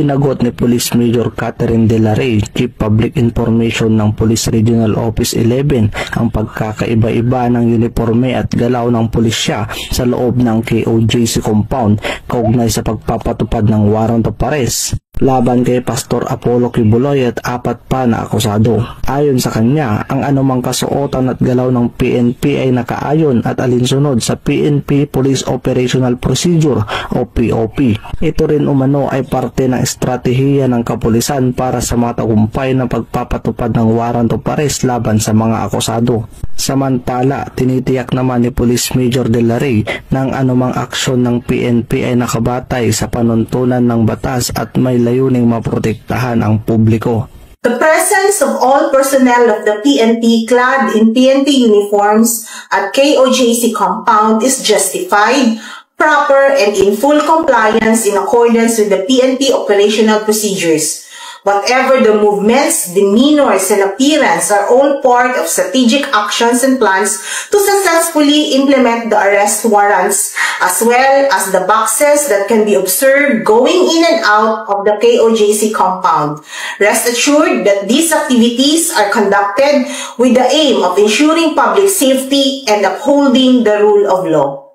Sinagot ni Police Major Catherine De La Rey, Chief Public Information ng Police Regional Office 11, ang pagkakaiba-iba ng uniforme at galaw ng pulisya sa loob ng KOJC compound kaugnay sa pagpapatupad ng warrant of arrest laban kay Pastor Apollo Kibuloy at 4 pa na akusado. Ayon sa kanya, ang anumang kasuotan at galaw ng PNP ay nakaayon at alinsunod sa PNP Police Operational Procedure o POP. Ito rin umano ay parte ng estratehiya ng kapulisan para sa matagumpay na pagpapatupad ng warrant of arrest laban sa mga akusado. Samantala, tinitiyak naman ni Police Major De La Rey na ang anumang aksyon ng PNP ay nakabatay sa panuntunan ng batas at may layuning maprotektahan ang publiko. The presence of all personnel of the PNP clad in PNP uniforms at KOJC compound is justified, proper, and in full compliance in accordance with the PNP operational procedures. Whatever the movements, demeanors, and appearance are all part of strategic actions and plans to successfully implement the arrest warrants, as well as the boxes that can be observed going in and out of the KOJC compound. Rest assured that these activities are conducted with the aim of ensuring public safety and upholding the rule of law.